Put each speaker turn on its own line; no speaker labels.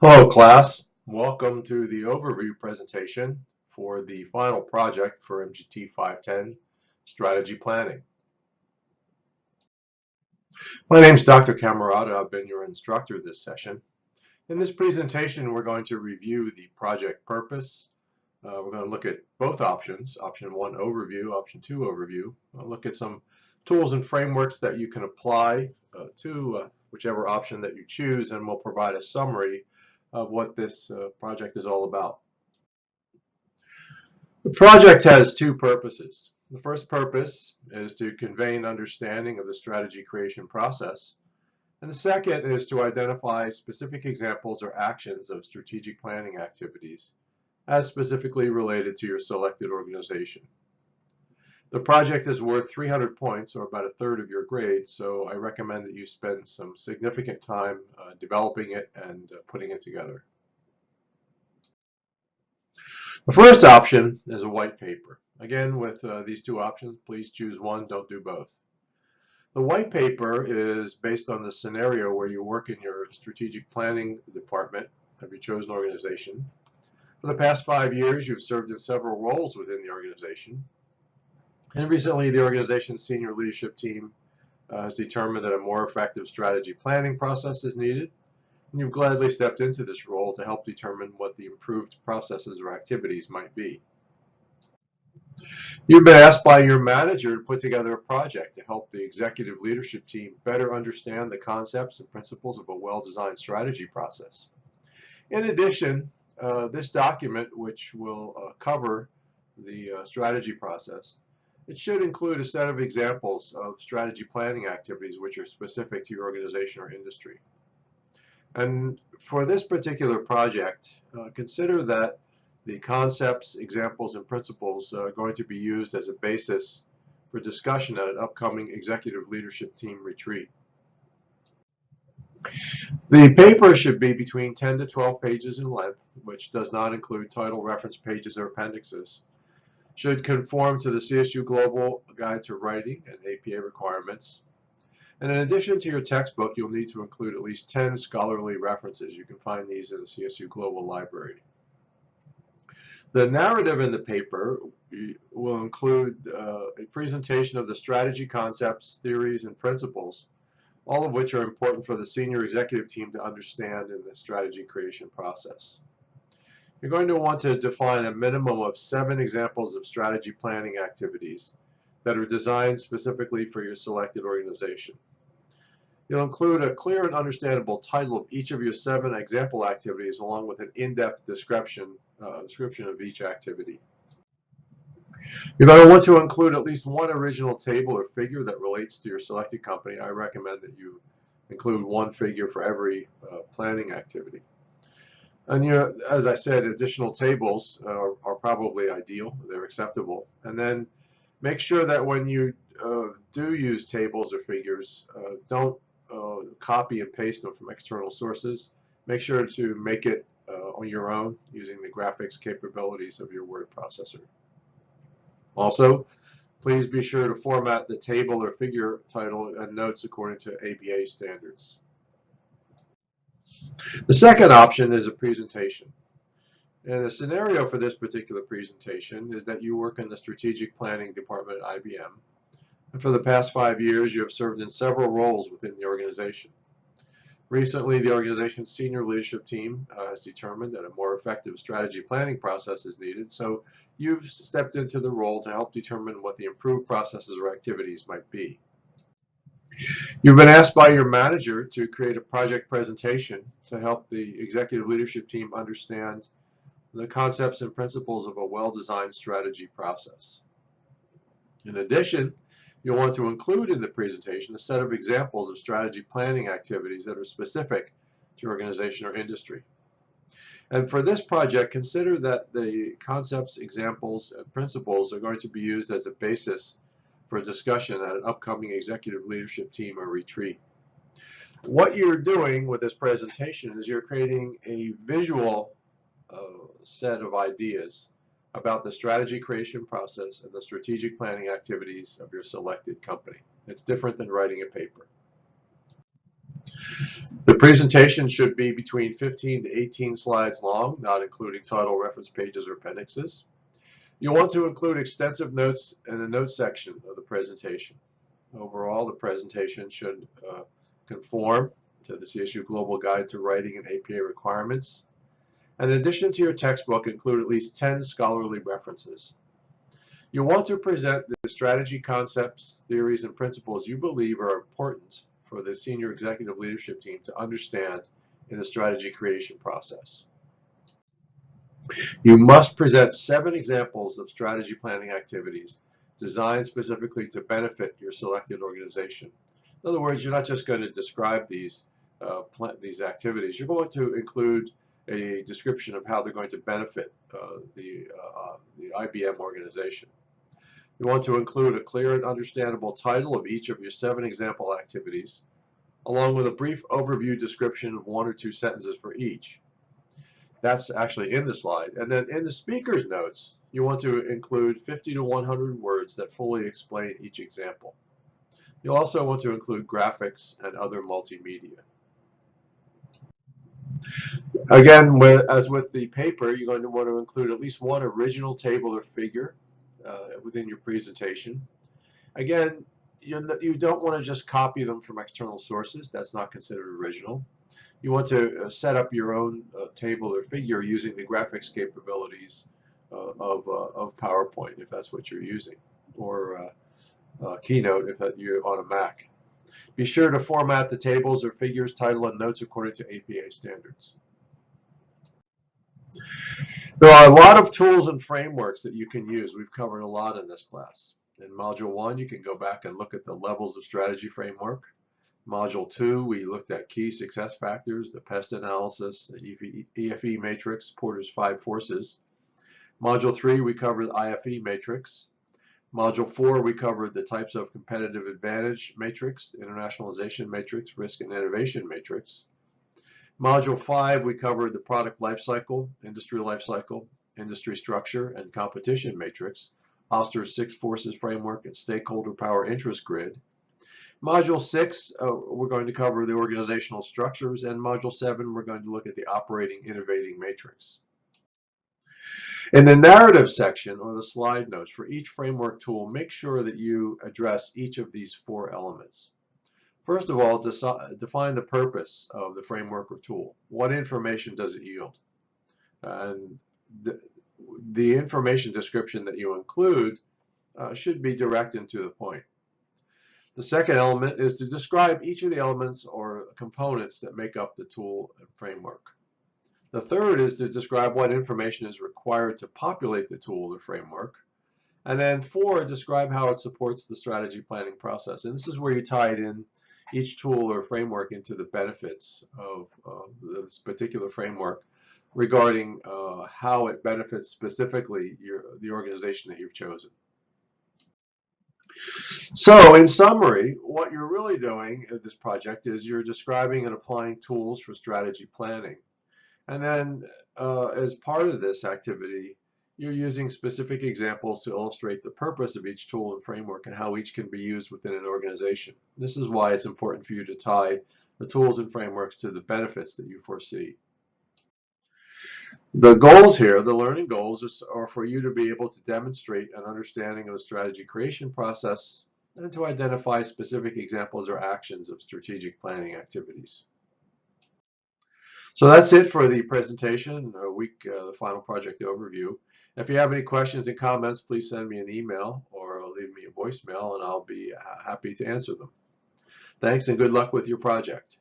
Hello class, welcome to the overview presentation for the final project for MGT510 Strategy Planning. My name is Dr. Camarada. I've been your instructor this session. In this presentation we're going to review the project purpose. We're going to look at both options, option 1 overview, option 2 overview. We'll look at some tools and frameworks that you can apply to whichever option that you choose, and we'll provide a summary of what this project is all about. The project has two purposes. The first purpose is to convey an understanding of the strategy creation process, and the second is to identify specific examples or actions of strategic planning activities as specifically related to your selected organization. The project is worth 300 points, or about a third of your grade, so I recommend that you spend some significant time developing it and putting it together. The first option is a white paper. Again, with these two options, please choose one, don't do both. The white paper is based on the scenario where you work in your strategic planning department of your chosen organization. For the past 5 years, you've served in several roles within the organization. And recently, the organization's senior leadership team has determined that a more effective strategy planning process is needed. And you've gladly stepped into this role to help determine what the improved processes or activities might be. You've been asked by your manager to put together a project to help the executive leadership team better understand the concepts and principles of a well-designed strategy process. In addition, this document, which will cover the strategy process, it should include a set of examples of strategy planning activities which are specific to your organization or industry. And for this particular project, consider that the concepts, examples, and principles are going to be used as a basis for discussion at an upcoming executive leadership team retreat. The paper should be between 10 to 12 pages in length, which does not include title, reference pages, or appendixes. Should conform to the CSU Global Guide to Writing and APA requirements. And in addition to your textbook, you'll need to include at least 10 scholarly references. You can find these in the CSU Global Library. The narrative in the paper will include a presentation of the strategy concepts, theories, and principles, all of which are important for the senior executive team to understand in the strategy creation process. You're going to want to define a minimum of 7 examples of strategy planning activities that are designed specifically for your selected organization. You'll include a clear and understandable title of each of your 7 example activities, along with an in-depth description of each activity. You're going to want to include at least one original table or figure that relates to your selected company. I recommend that you include one figure for every planning activity. And as I said, additional tables are probably ideal. They're acceptable. And then make sure that when you do use tables or figures, don't copy and paste them from external sources. Make sure to make it on your own using the graphics capabilities of your word processor. Also, please be sure to format the table or figure title and notes according to APA standards. The second option is a presentation. And the scenario for this particular presentation is that you work in the strategic planning department at IBM. And for the past 5 years, you have served in several roles within the organization. Recently, the organization's senior leadership team has determined that a more effective strategy planning process is needed, so you've stepped into the role to help determine what the improved processes or activities might be. You've been asked by your manager to create a project presentation to help the executive leadership team understand the concepts and principles of a well-designed strategy process. In addition, you'll want to include in the presentation a set of examples of strategy planning activities that are specific to your organization or industry. And for this project, consider that the concepts, examples, and principles are going to be used as a basis for a discussion at an upcoming executive leadership team or retreat. What you're doing with this presentation is you're creating a visual set of ideas about the strategy creation process and the strategic planning activities of your selected company. It's different than writing a paper. The presentation should be between 15 to 18 slides long, not including title, reference pages, or appendixes. You'll want to include extensive notes in the notes section of the presentation. Overall, the presentation should conform to the CSU Global Guide to Writing and APA requirements. And in addition to your textbook, include at least 10 scholarly references. You'll want to present the strategy concepts, theories, and principles you believe are important for the senior executive leadership team to understand in the strategy creation process. You must present 7 examples of strategy planning activities designed specifically to benefit your selected organization. In other words, you're not just going to describe these activities. You're going to include a description of how they're going to benefit the IBM organization. You want to include a clear and understandable title of each of your 7 example activities, along with a brief overview description of 1 or 2 sentences for each. That's actually in the slide. And then in the speaker's notes, you want to include 50 to 100 words that fully explain each example. You'll also want to include graphics and other multimedia. Again, as with the paper, you're going to want to include at least 1 original table or figure within your presentation. Again, you don't want to just copy them from external sources. That's not considered original. You want to set up your own table or figure using the graphics capabilities of PowerPoint, if that's what you're using, or Keynote if you're on a Mac. Be sure to format the tables or figures, title, and notes according to APA standards. There are a lot of tools and frameworks that you can use. We've covered a lot in this class. In Module 1, you can go back and look at the levels of strategy framework. Module 2, we looked at key success factors, the PEST analysis, the EFE matrix, Porter's 5 forces. Module 3, we covered the IFE matrix. Module 4, we covered the types of competitive advantage matrix, internationalization matrix, risk and innovation matrix. Module 5, we covered the product lifecycle, industry structure, and competition matrix, Oster's 6 forces framework, and stakeholder power interest grid. Module 6, we're going to cover the organizational structures, and Module 7, we're going to look at the operating innovating matrix. In the narrative section, or the slide notes, for each framework tool, make sure that you address each of these 4 elements. First of all, define the purpose of the framework or tool. What information does it yield? And the information description that you include should be direct and to the point. The second element is to describe each of the elements or components that make up the tool and framework. The third is to describe what information is required to populate the tool or framework. And then 4, describe how it supports the strategy planning process. And this is where you tie it in, each tool or framework, into the benefits of this particular framework regarding how it benefits specifically the organization that you've chosen. So in summary, what you're really doing at this project is you're describing and applying tools for strategy planning. And then as part of this activity, you're using specific examples to illustrate the purpose of each tool and framework and how each can be used within an organization. This is why it's important for you to tie the tools and frameworks to the benefits that you foresee. The goals here, the learning goals, are for you to be able to demonstrate an understanding of the strategy creation process and to identify specific examples or actions of strategic planning activities. So that's it for the presentation, the final project overview. If you have any questions and comments, please send me an email or leave me a voicemail and I'll be happy to answer them. Thanks and good luck with your project.